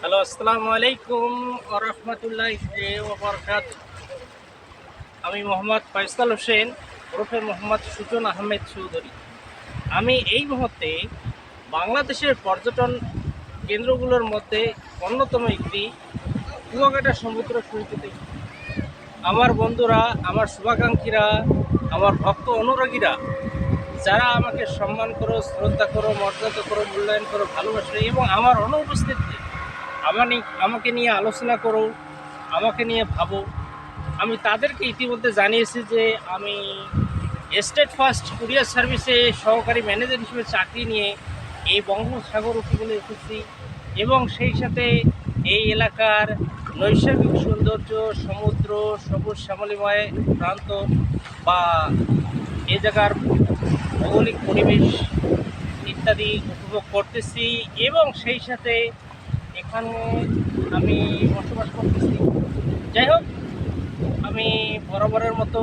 Hello, আসসালামু আলাইকুম ওয়া রাহমাতুল্লাহি ওয়া বারাকাতুহু। আমি মোহাম্মদ ফয়সাল হোসেন ওরফে মোহাম্মদ সুজন আহমেদ চৌধুরী। আমি এই মুহূর্তে বাংলাদেশের পর্যটন কেন্দ্রগুলোর মধ্যে অন্যতম একটি কুয়াকাটা সমুদ্র সৈকতে। আমার বন্ধুরা, আমার শুভাকাঙ্ক্ষীরা, আমার ভক্ত অনুরাগীরা যারা আমাকে সম্মান করো, শ্রদ্ধা করো, মর্যাদা করো, মূল্যায়ন করো, ভালোবাসো এবং আমার অনুপস্থিতিতে আমাকে নিয়ে আলোচনা করো, আমাকে নিয়ে ভাবো, আমি তাদেরকে ইতিমধ্যে জানিয়েছি যে আমি স্টেট ফার্স্ট কুরিয়ার সার্ভিসে সহকারী ম্যানেজার হিসেবে চাকরি নিয়ে এই বঙ্গোপসাগর উপকূলে এসেছি এবং সেই সাথে এই এলাকার নৈসর্গিক সৌন্দর্য, সমুদ্র, সবুজ শ্যামলিময় প্রান্ত বা এ জায়গার ভৌগোলিক পরিবেশ ইত্যাদি উপভোগ করতেছি এবং সেই সাথে এখানে আমি বসবাস করতেছি। যাই হোক, আমি বরাবরের মতো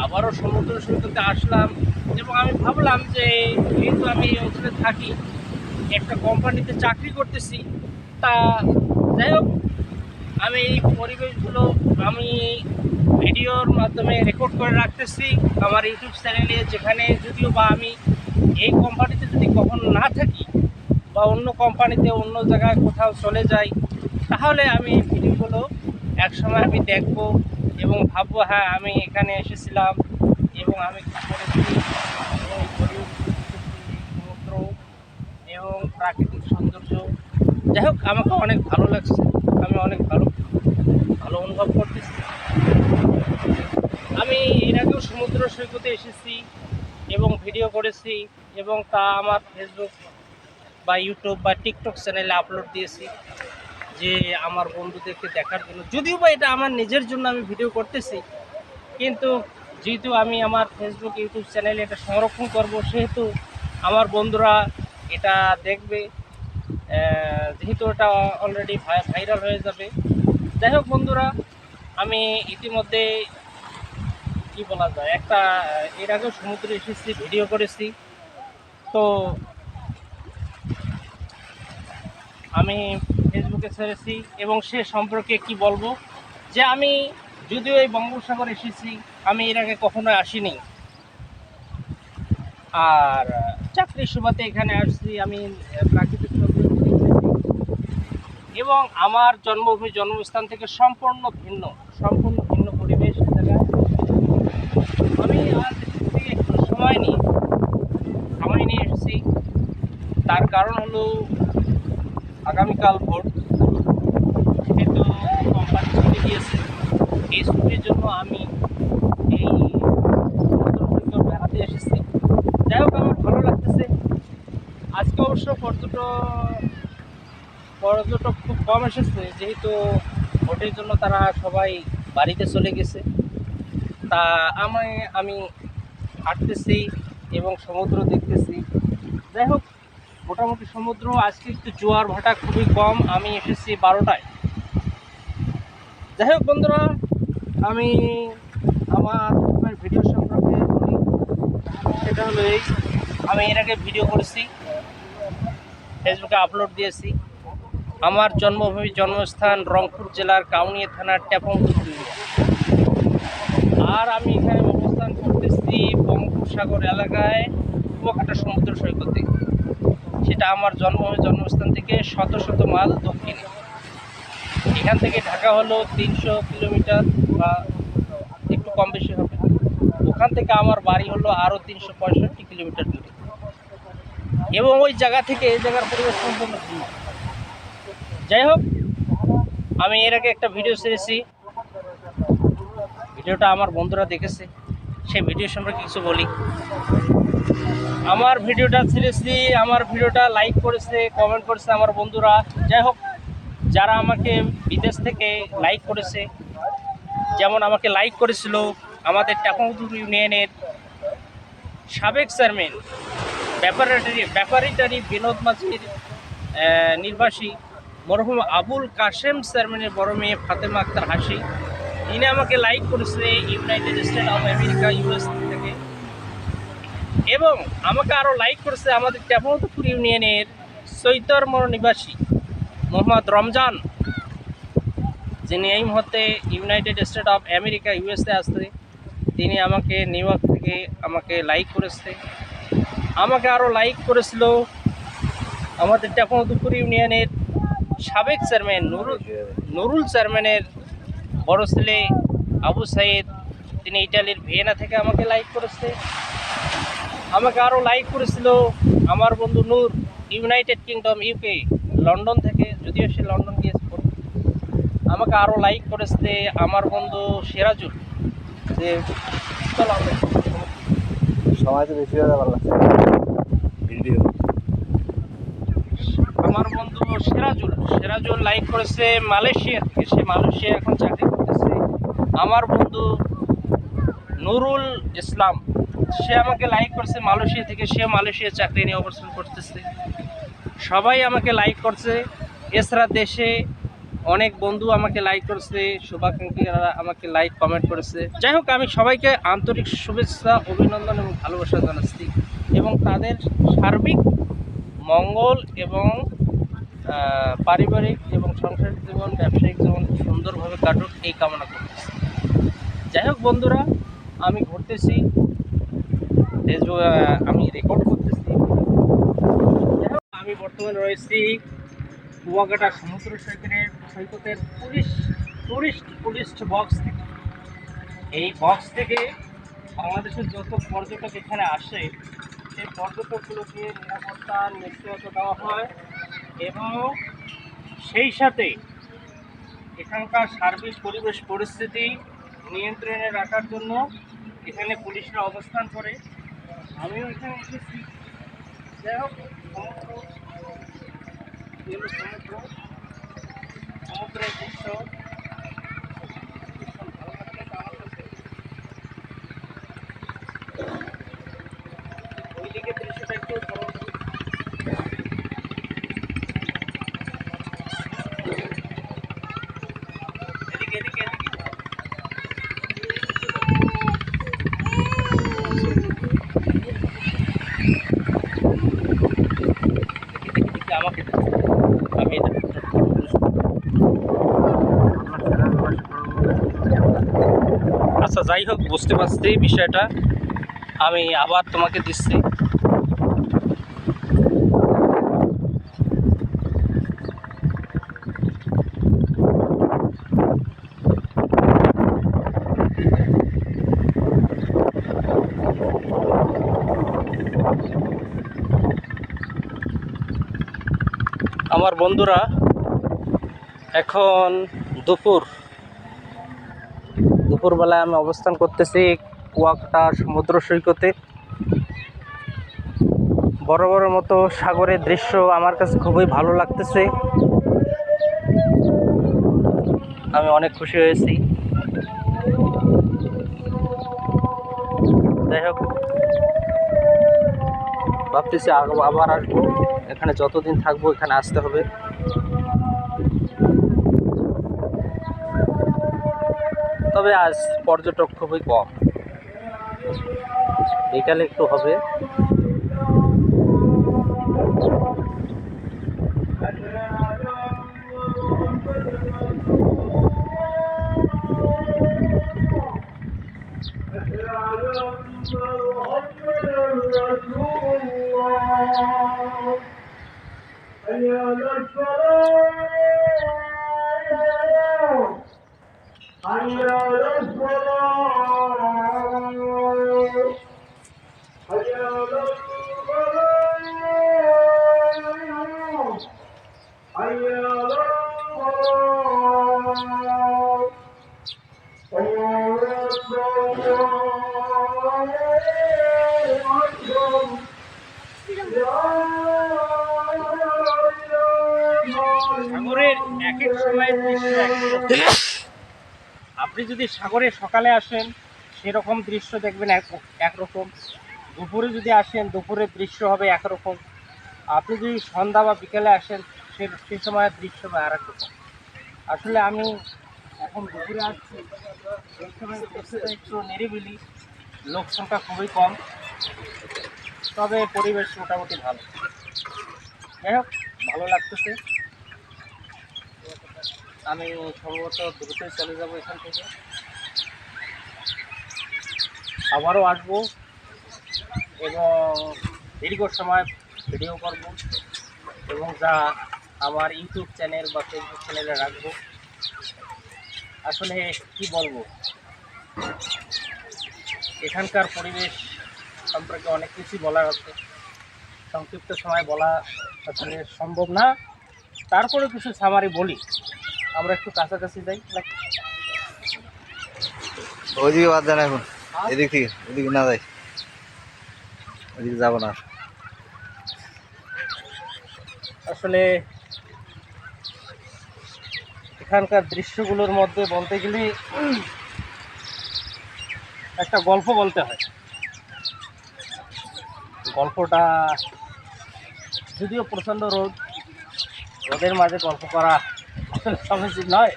আবারও সমুদ্র সৈকতে আসলাম এবং আমি ভাবলাম যে যেহেতু আমি এই অঞ্চলে থাকি, একটা কোম্পানিতে চাকরি করতেছি, তা যাই হোক আমি এই পরিবেশগুলো আমি ভিডিওর মাধ্যমে রেকর্ড করে রাখতেছি আমার ইউটিউব চ্যানেলে, যেখানে যদিও বা আমি এই কোম্পানিতে যদি কখনো না থাকি বা অন্য কোম্পানিতে অন্য জায়গায় কোথাও চলে যাই, তাহলে আমি এই ভিডিওগুলো একসময় আমি দেখব এবং ভাববো হ্যাঁ আমি এখানে এসেছিলাম এবং আমি কী করেছি এবং এই সমুদ্র এবং প্রাকৃতিক সৌন্দর্য। যাই হোক, আমাকে অনেক ভালো লাগছে, আমি অনেক ভালো ভালো অনুভব করতেছি। আমি এর আগেও সমুদ্র সৈকতে এসেছি এবং ভিডিও করেছি এবং তা আমার ফেসবুক বা ইউটিউব বা টিকটক চ্যানেলে আপলোড দিয়েছি যে আমার বন্ধুদেরকে দেখার জন্য। যদিও বা এটা আমার নিজের জন্য আমি ভিডিও করতেছি, কিন্তু যেহেতু আমি আমার ফেসবুক ইউটিউব চ্যানেলে এটা সংরক্ষণ করব, সেহেতু আমার বন্ধুরা এটা দেখবে, যেহেতু এটা অলরেডি ভাইরাল হয়ে যাবে। যাই হোক বন্ধুরা, আমি ইতিমধ্যে কি বলা যায়, একটা এর আগেও সমুদ্রে এসেছি, ভিডিও করেছি। তো আমি ফেসবুকে ছেড়েছি এবং সে সম্পর্কে কি বলবো, যে আমি যদিও এই বঙ্গোপসাগর এসেছি, আমি এর আগে কখনো আসিনি। আর চাকরির সুবাদে এখানে আসছি, আমি প্রাকৃতিক সৌন্দর্য দেখেছি এবং আমার জন্মভূমি জন্মস্থান থেকে সম্পূর্ণ ভিন্ন পরিবেশ জায়গায়। আমি আজ এসেছি একটু সময় নিয়ে এসেছি। তার কারণ হলো আগামীকাল ভোট, যেহেতু কোম্পানি ছুটি দিয়েছে, এই ছুটির জন্য আমি এই সমুদ্র সৈকত বেড়াতে এসেছি। যাই হোক, আমার ভালো লাগতেছে। আজকে অবশ্য পর্যটক খুব কম এসেছে, যেহেতু ভোটের জন্য তারা সবাই বাড়িতে চলে গেছে। তা আমি হাঁটতেছি এবং সমুদ্র দেখতেছি। যাই হোক, মোটামুটি সমুদ্র আজকে একটু জোয়ার ভাটা খুবই কম। আমি এসেছি 12টায়। যাই হোক বন্ধুরা, আমি আমার ভিডিও সম্পর্কে বলি। সেটা হলো এই, আমি এর আগে ভিডিও করেছি, ফেসবুকে আপলোড দিয়েছি। আমার জন্মভূমি জন্মস্থান রংপুর জেলার কাউনিয়া থানার ট্যাপংপুর ইউনিয়ন। আর আমি এখানে অবস্থান করতেছি বঙ্গোপসাগর এলাকায় কুয়াকাটা সমুদ্র সৈকতে। সেটা আমার জন্মস্থান থেকে শত মাইল দক্ষিণে। এখান থেকে ঢাকা হলো 300 কিলোমিটার বা একটু কম বেশি হবে। ওখান থেকে আমার বাড়ি হলো আরও 365 কিলোমিটার দূরে এবং ওই জায়গা থেকে এই জায়গার পরিবেশ সম্পূর্ণ ভিন্ন। যাই হোক, আমি এর আগে একটা ভিডিও ছেড়েছি, ভিডিওটা আমার বন্ধুরা দেখেছে, সেই ভিডিও সম্পর্কে কিছু বলি। আমার ভিডিওটা ছেড়েছি, আমার ভিডিওটা লাইক করেছে, কমেন্ট করেছে আমার বন্ধুরা। যাই হোক, যারা আমাকে বিদেশ থেকে লাইক করেছে, যেমন আমাকে লাইক করেছিল আমাদের ট্যাপংপুর ইউনিয়নের সাবেক চেয়ারম্যান ব্যাপারিটারি বিনোদ মাঝির নির্বাসী মরহুম আবুল কাশেম চেয়ারম্যানের বড় মেয়ে ফাতেমা আক্তার হাসি, তিনি আমাকে লাইক করেছে United state of America US থেকে। এবং আমাকে আরও লাইক করেছে আমাদের ট্যাপংপুর ইউনিয়নের চৈতরমোড় নিবাসী মোহাম্মদ রমজান, যিনি এই মুহূর্তে United state of America USA আসছে, তিনি আমাকে নিউ ইয়র্ক থেকে আমাকে লাইক করেছে। আমাকে আরও লাইক করেছিল আমাদের টেকনদুপুর ইউনিয়নের সাবেক চেয়ারম্যান নুরুল চেয়ারম্যানের বড় ছেলে আবু সাইদ, তিনি ইটালির ভিয়েনা থেকে আমাকে লাইক করেছে। আমাকে আরও লাইক করেছিল আমার বন্ধু নূর, ইউনাইটেড কিংডম ইউকে, লন্ডন থেকে, যদিও সে লন্ডন গিয়েছে। আমাকে আরও লাইক করেছে আমার বন্ধু সিরাজুল, যে সময় তো বেশি হয়ে ভালো লাগছে ভিডিও। আমার বন্ধু সিরাজুল লাইক করেছে মালয়েশিয়া থেকে, সে মালয়েশিয়া এখন চাকরি করতেছে। আমার বন্ধু নুরুল ইসলাম, সে আমাকে লাইক করেছে মালয়েশিয়া থেকে, সে মালয়েশিয়া চাকরি নিয়ে অবস্থান করতেছে। সবাই আমাকে লাইক করছে। এছাড়া দেশে অনেক বন্ধু আমাকে লাইক করছে, শুভাকাঙ্ক্ষীরা আমাকে লাইক কমেন্ট করেছে। যাই হোক, আমি সবাইকে আন্তরিক শুভেচ্ছা, অভিনন্দন এবং ভালোবাসা জানাচ্ছি, এবং তাদের সার্বিক মঙ্গল এবং পারিবারিক এবং সাংসারিক জীবন, ব্যবসায়িক জীবন সুন্দরভাবে কাটুক এই কামনা করতেছি। যাই হোক বন্ধুরা, আমি ঘুরতেছি, আমি রেকর্ড করতেছি। যাই হোক, আমি বর্তমানে রয়েছি কুয়াকাটা সমুদ্র সৈকতের টুরিস্ট বক্স থেকে। এই বক্স থেকে বাংলাদেশের যত পর্যটক এখানে আসে, সেই পর্যটকগুলোকে নিরাপত্তা নিশ্চয়তা দেওয়া হয়, এবং সেই সাথে এখানকার সার্বিক পরিবেশ পরিস্থিতি নিয়ন্ত্রণে রাখার জন্য এখানে পুলিশরা অবস্থান করে। আমিও এখানে এসেছি। যাই হোক, সমুদ্রের দৃশ্য ভীষণ ভালো লাগছে আমার কাছে। ওইদিকে দৃশ্যটা একটু এদিকে এদিকে এদিকে আমাকে আমি এটা আচ্ছা, যাই হোক, বুঝতে পারছি বিষয়টা, আমি আবার তোমাকে দিচ্ছি। আমার বন্ধুরা, এখন দুপুরবেলায় আমি অবস্থান করতেছি কুয়াকাটা সমুদ্র সৈকতে। বড় বড় মতো সাগরের দৃশ্য আমার কাছে খুবই ভালো লাগতেছে, আমি অনেক খুশি হয়েছি। যাই হোক, ভাবতেছি আবার আসবো, এখানে যতদিন থাকবো এখানে আসতে হবে। তবে আজ পর্যটক খুবই কম, বিকালে একটু হবে। সাগরের এক এক সময়ের দৃশ্য আপনি যদি সাগরে সকালে আসেন সেরকম দৃশ্য দেখবেন একরকম, দুপুরে যদি আসেন দুপুরের দৃশ্য হবে একরকম, আপনি যদি সন্ধ্যা বা বিকেলে আসেন সে সময়ের দৃশ্য হবে আর এক রকম। আসলে আমি এখন দুপুরে আসছি, এই সময় একটু নিরিবিলি, লোক সংখ্যা খুবই কম, তবে পরিবেশ মোটামুটি ভালো। যাই হোক, ভালো লাগতেছে। আমি সম্ভবত দ্রুতই চলে যাব এখান থেকে, আবারও আসবো এবং দীর্ঘ সময় ভিডিও করব এবং যা আমার ইউটিউব চ্যানেল বা ফেসবুক চ্যানেলে রাখবো। আসলে কি বলবো, এখানকার পরিবেশ সম্পর্কে অনেক কিছুই বলার আছে, সংক্ষিপ্ত সময় বলা আসলে সম্ভব না। তারপরে কিছু সামারি বলি। আমরা একটু কাছাকাছি যাই নাকি? ওইদিকে বাদ দেন এখন, এদিক থেকে ওইদিকে না যাই, ওইদিকে যাবো না। আসলে এখানকার দৃশ্যগুলোর মধ্যে বলতে গেলে একটা গল্প বলতে হয়। গল্পটা যদিও প্রচণ্ড রোদের মাঝে গল্প করা আসলে সমীচীন নয়,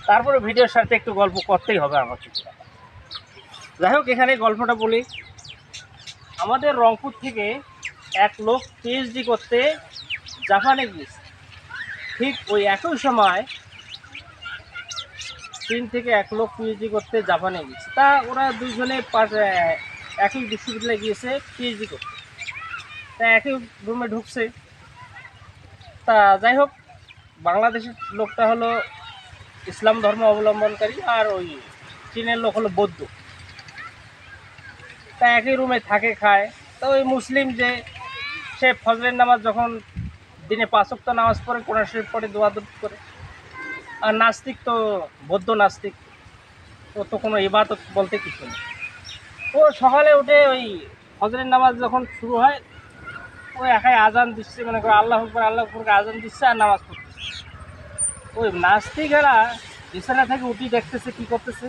তারপরে ভিডিওর সাথে একটু গল্প করতেই হবে আমাকে। যাই হোক, এখানে গল্পটা বলি। আমাদের রংপুর থেকে এক লোক পিএইচডি করতে জাপানে গিয়েছে। ঠিক ওই একই সময় চীন থেকে এক লোক পিএইচডি করতে জাপানে গিয়েছে। তা ওরা দুইজনে একই বিশ্ববিদ্যালয়ে গিয়েছে পিএইচডি করতে। তা একই রুমে ঢুকছে। তা যাই হোক, বাংলাদেশের লোকটা হলো ইসলাম ধর্ম অবলম্বনকারী, আর ওই চীনের লোক হলো বৌদ্ধ। তা একই রুমে থাকে, খায়। তো ওই মুসলিম যে, সে ফজরের নামাজ যখন দিনে 5 ওয়াক্ত নামাজ পড়ে, কোরআন শরীফ পড়ে, দোয়া দরুদ করে। আর নাস্তিক তো বৌদ্ধ নাস্তিক, ও তো কোনো ইবাদত বলতে কিছু নেই। ও সকালে উঠে ওই ফজরের নামাজ যখন শুরু হয়, ও একাই আজান দিচ্ছে, মনে করে আল্লাহ আকবার আল্লাহ আকবার আজান দিচ্ছে আর নামাজ পড়তেছে। ওই নাস্তিকেরা বিছানা থেকে উঠি দেখতেছে কি করতেছে,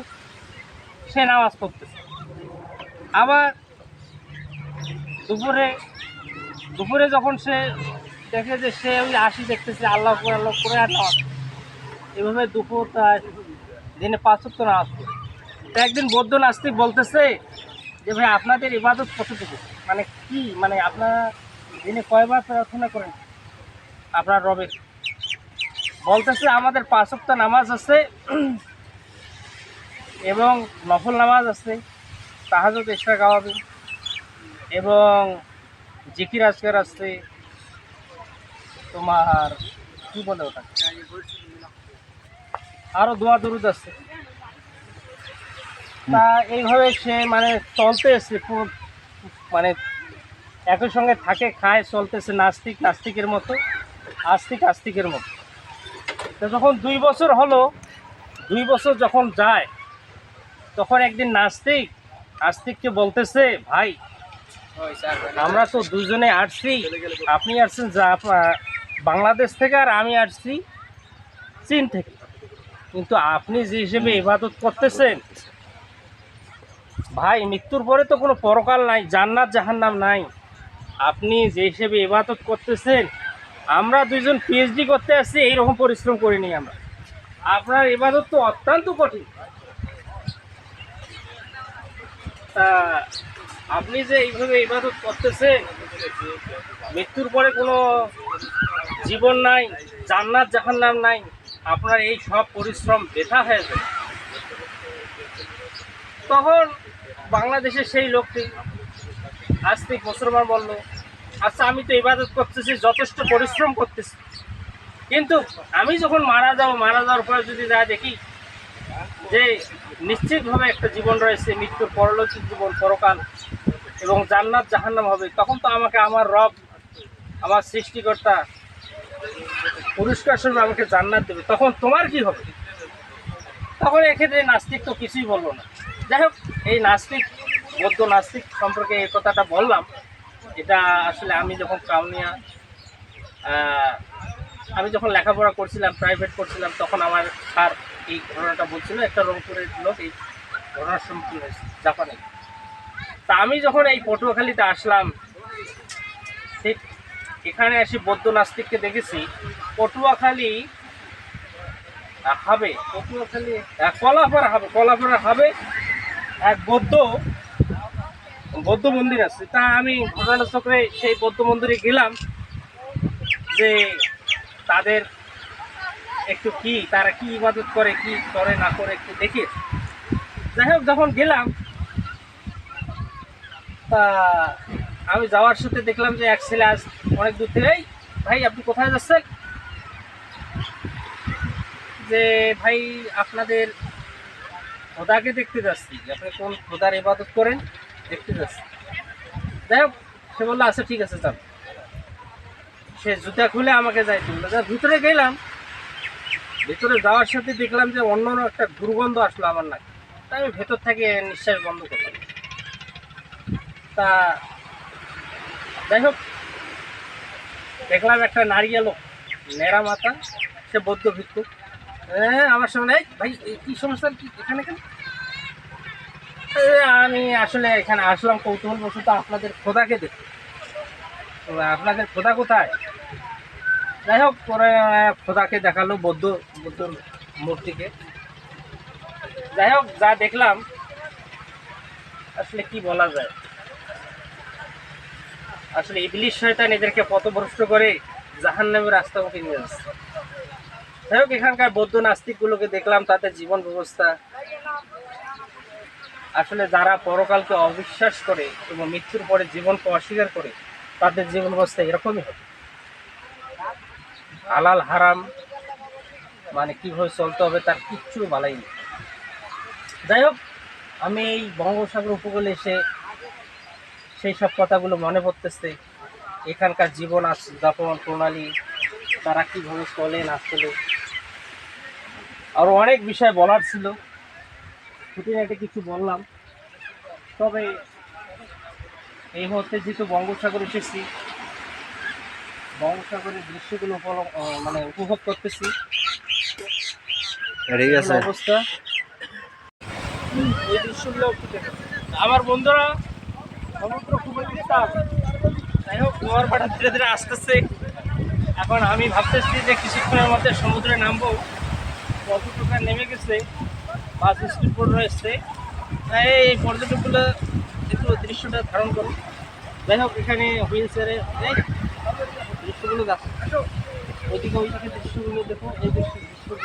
সে নামাজ পড়তেছে। আবার দুপুরে দুপুরে যখন সে দেখে যে সে ওই আশি দেখতেছে, আল্লাহ করে আর নামাজ পড়ে। এভাবে দুপুর তার দিনে 5 ওয়াক্ত নামাজ পড়ে। তো একদিন বৌদ্ধ নাস্তিক বলতেছে যে ভাই, আপনাদের ইবাদত কতটুকু, মানে কি, মানে আপনারা দিনে কয়বার প্রার্থনা করেন আপনার রবের? বলতেছে আমাদের 5 ওয়াক্ত নামাজ আছে এবং নফল নামাজ আছে, তাহাজ্জুদ ইশরাক আওয়াবিন, এবং জিকির আজকার আছে, তোমার কি বলে ওটা, আরো দোয়া দরুদ আছে। তা এইভাবে সে মানে চলতেছে, মানে একই সঙ্গে থাকে, খায়, চলতেছে, নাস্তিক নাস্তিকের মতো, আস্তিক আস্তিকের মতো। তো যখন 2 বছর হলো, 2 বছর যখন যায়, তখন একদিন নাস্তিক আস্তিককে বলতেছে, ভাই আমরা তো দুজনে আসছি, আপনি আসছেন বাংলাদেশ থেকে আর আমি আসছি চীন থেকে, কিন্তু আপনি যে হিসেবে ইবাদত করতেছেন, ভাই মৃত্যুর পরে তো কোনো পরকাল নাই, জান্নাত জাহান্নাম নাই। আপনি যে হিসেবে ইবাদত করতেছেন, আমরা দুইজন পিএইচডি করতে আসছি, এইরকম পরিশ্রম করিনি আমরা। আপনার ইবাদত তো অত্যন্ত কঠিন। তা আপনি যে এইভাবে ইবাদত করতেছেন, মৃত্যুর পরে কোনো জীবন নাই, জান্নাত জাহান্নাম নাই, আপনার এই সব পরিশ্রম বৃথা হয়ে যাবে। তখন বাংলাদেশের সেই লোকটি আস্তিক মুসলমান বলল, আচ্ছা আমি তো ইবাদত করতেছি, যথেষ্ট পরিশ্রম করতেছি, কিন্তু আমি যখন মারা যাওয়ার পরে যদি যা দেখি যে নিশ্চিতভাবে একটা জীবন রয়েছে, মৃত্যুর পরলৌকিক জীবন, পরকাল, এবং জান্নাত জাহান্নাম হবে, তখন তো আমাকে আমার রব, আমার সৃষ্টিকর্তা পুরস্কার স্বরূপ আমাকে জান্নাত দেবে, তখন তোমার কি হবে? তখন এক্ষেত্রে নাস্তিক তো কিছুই বললো না। যাই হোক, এই নাস্তিক, বৌদ্ধ নাস্তিক সম্পর্কে এই কথাটা বললাম। এটা আসলে আমি যখন কাউনিয়া, আমি যখন লেখাপড়া করছিলাম, প্রাইভেট করছিলাম, তখন আমার স্যার এই ঘটনাটা বলছিল, একটা রংপুরের লোক এই ঘটনার সম্মুখীন হয়েছে জাপানে। তা আমি যখন এই পটুয়াখালীতে আসলাম, ঠিক এখানে এসে বৌদ্ধ নাস্তিককে দেখেছি। পটুয়াখালী কলাপাড়া হবে এক বৌদ্ধ মন্দির আছে। তা আমি ঘটনাচক্রে সেই বৌদ্ধ মন্দিরে গেলাম, যে তাদের একটু কি তারা কি ইবাদত করে কি করে না করে একটু দেখি। যাই হোক, যখন গেলাম তা আমি যাওয়ার সাথে দেখলাম যে এক ছেলে আজ অনেক দূর থেকে, "এই ভাই আপনি কোথায় যাচ্ছেন?" যে ভাই আপনাদের খোদাকে দেখতে যাচ্ছি। আপনি কোন খোদার ইবাদত করেন দেখতে যাচ্ছি। যাই হোক, সে বললো আচ্ছা ঠিক আছে যান। সে জুতা খুলে আমাকে যাই তুললো। যা ভিতরে গেলাম, ভিতরে যাওয়ার সাথে দেখলাম যে অন্য অন্য একটা দুর্গন্ধ আসলো আমার নাকি। তাই আমি ভেতর থেকে নিঃশ্বাস বন্ধ করলাম। তা যাই হোক, দেখলাম একটা নারিয়া লোক, নেড়া মাথা, সে বৌদ্ধ ভিক্ষু। হ্যাঁ, আমার সামনে, "এই ভাই এই কি সমস্যা, কি এখানে কেন?" আমি আসলে এখানে আসলাম কৌতূহল বশত আপনাদের খোদাকে দেখতে। তো আপনাদের খোদা কোথায়? যাই হোক, পরে খোদাকে দেখালো, বৌদ্ধ মূর্তিকে। যাই হোক, যা দেখলাম আসলে কি বলা যায়, আসলে ইবলিশ শয়তান এদেরকে পথভ্রষ্ট করে জাহান্নামের রাস্তা মুখে নিয়ে যাচ্ছে। যাই হোক, এখানকার বৌদ্ধ নাস্তিকগুলোকে দেখলাম, তাদের জীবন ব্যবস্থা আসলে যারা পরকালকে অবিশ্বাস করে এবং মৃত্যুর পরে জীবনকে অস্বীকার করে, তাদের জীবন ব্যবস্থা এরকমই হবে। হালাল হারাম মানে কীভাবে চলতে হবে তার কিচ্ছু বালাই নেই। যাই হোক, আমি এই বঙ্গোপসাগর উপকূলে এসে সেই সব কথাগুলো মনে পড়তেছে, এখানকার জীবন যাপন প্রণালী, তারা কীভাবে চলে না চলে। আরও অনেক বিষয় বলার ছিল, খুঁটিনাটি কিছু বললাম। তবে এই মুহূর্তে যেহেতু বঙ্গোপসাগর এসেছি, বঙ্গোপসাগরের দৃশ্যগুলো মানে উপভোগ করতেছি। ঠিক আছে। অবস্থা, এই দৃশ্যগুলো একটু দেখে। আমার বন্ধুরা সমুদ্র খুবই বিশাল। যাই হোক, জোয়ার ভাটা ধীরে ধীরে আসতেছে। এখন আমি ভাবতেছি যে কিছুক্ষণের মধ্যে সমুদ্রে নামবো। পর্যটকরা নেমে গেছে, বাস স্পিড বোট রয়েছে। তাই এই পর্যটকগুলো একটু দৃশ্যটা ধারণ করুন। যাই হোক, এখানে হুইল চেয়ারে দৃশ্যগুলো দেখো, ওইদিকে ওইদিকে দৃশ্যগুলো দেখো, এই দৃশ্যগুলো।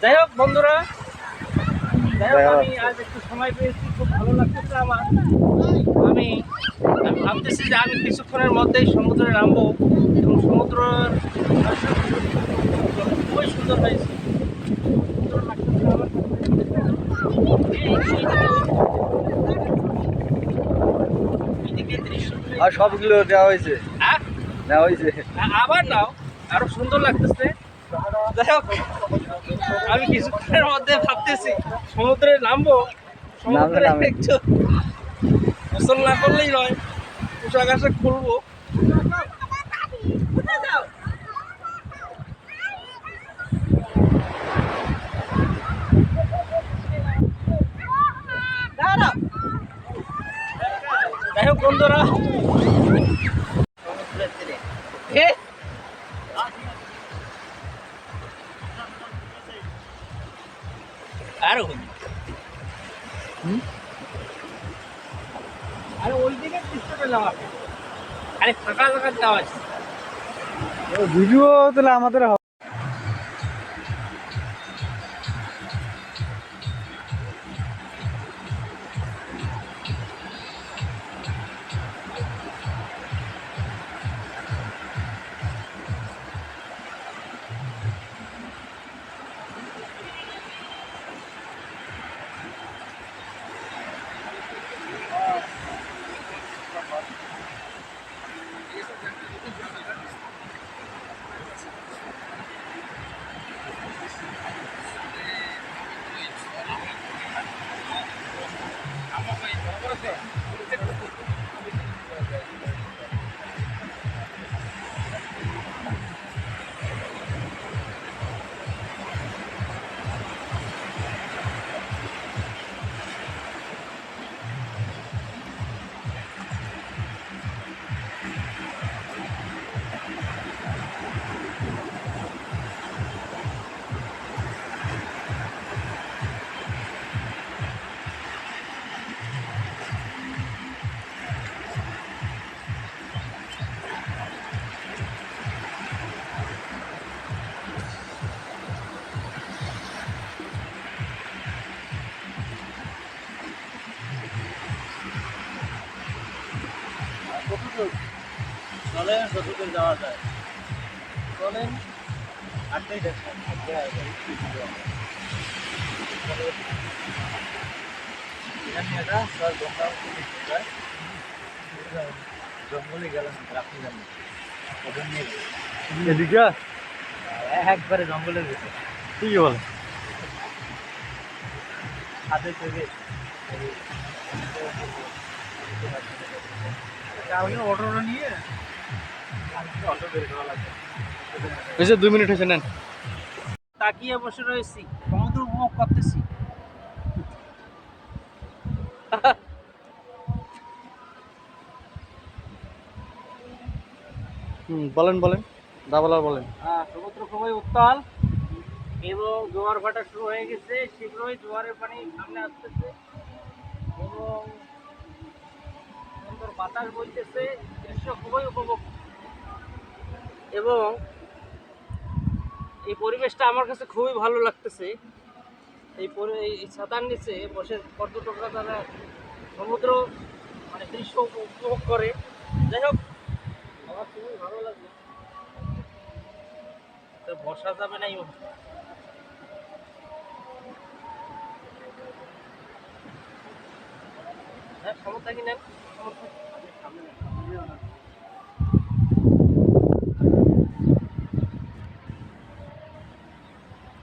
যাই হোক বন্ধুরা, যাই হোক, আমি আজ একটু সময় পেয়েছি, খুব ভালো লাগতেছে আমার। আমি আমি ভাবতেছি যে আমি কিছুক্ষণের মধ্যেই সমুদ্রে নামবো এবং সমুদ্রের খুবই সুন্দর হয়েছে, সুন্দর লাগতেছে আমার এইদিকে দৃশ্যগুলো। আর সবগুলো দেওয়া হয়েছে, হ্যাঁ, নেওয়া হয়েছে। আবার নাও, আরো সুন্দর লাগতেছে। যাই হোক, আমি কিছুক্ষণের মধ্যে ভাবতেছি সমুদ্রে নামবো, সমুদ্রে নামে। একটু গোসল না করলেই নয়, পোশাক আশাক খুলবো। যাই হোক বন্ধুরা, এ, আরো আরে ওই দিকে দৃশ্যটা নেওয়া, আরে ফাঁকা ফাঁকা দেওয়া আছে। ভিডিও তাহলে আমাদের চলেন যতদূর যাওয়া যায়। চলেন হাঁটতেই দেখেন। জঙ্গলে গেলাম রাখি যাবো এদিকে একবারে জঙ্গলের ভিতরে ঠিক বলে হাতে থেকে অটোটা নিয়ে অটো বের করা লাগবে। বেশি 2 মিনিট হয়েছে নেন তাকিয়ে বসে রয়েছি, সমুদ্র উপভোগ করতেছি। বলেন বলেন দাবালার বলেন। সমুদ্র খুবই উত্তাল এবং জোয়ার ভাটা শুরু হয়ে গেছে। শীঘ্রই জোয়ারের পানি সামনে আসতেছে এবং সুন্দর বাতাস বইতেছে। দৃশ্য খুবই উপভোগ এবং এই পরিবেশটা আমার কাছে খুবই ভালো লাগতেছে। এই ছাতার নিচে বসে পর্যটকরা তারা সমুদ্র মানে দৃশ্য উপভোগ করে। যাই হোক, আমার খুবই ভালো লাগলো। তো বসা যাবে না এই মুহূর্তে। হ্যাঁ, সমস্যা কি নেন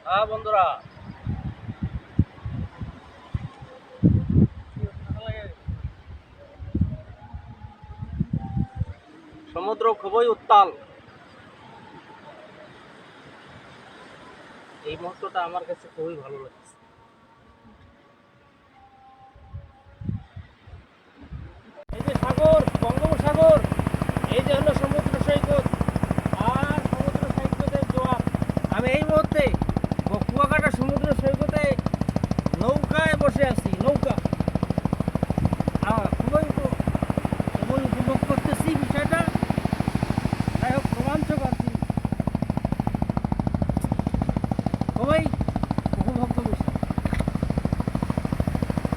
হ্যাঁ বন্ধুরা, সমুদ্র খুবই উত্তাল। এই মুহূর্তটা আমার কাছে খুবই ভালো লাগছে। এই যে সাগর, বঙ্গোপসাগর, এই যে হলো সমুদ্র সৈকত আর সমুদ্র সৈকতের জোয়ার। আমি এই মুহূর্তে কুয়াকাটা সমুদ্র সৈকতে নৌকায় বসে আছি। নৌকা খুবই উপভোগ করতেছি বিষয়টা। যাই হোক, রোমাঞ্চক আছি, খুবই উপভোগ্য বিষয়।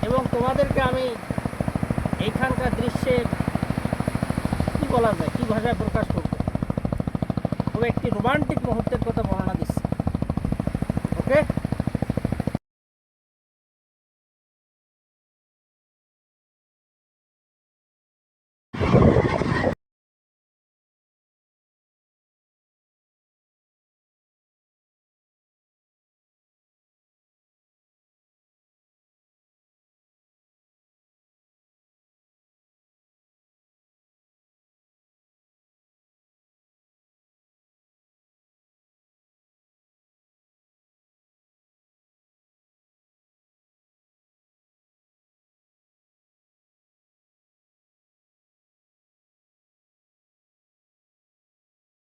এবং তোমাদেরকে আমি এইখানকার দৃশ্যের কি বলা যায়, কি ভাষায় প্রকাশ করবো, খুব একটি রোমান্টিক মুহূর্তের কথা বর্ণনা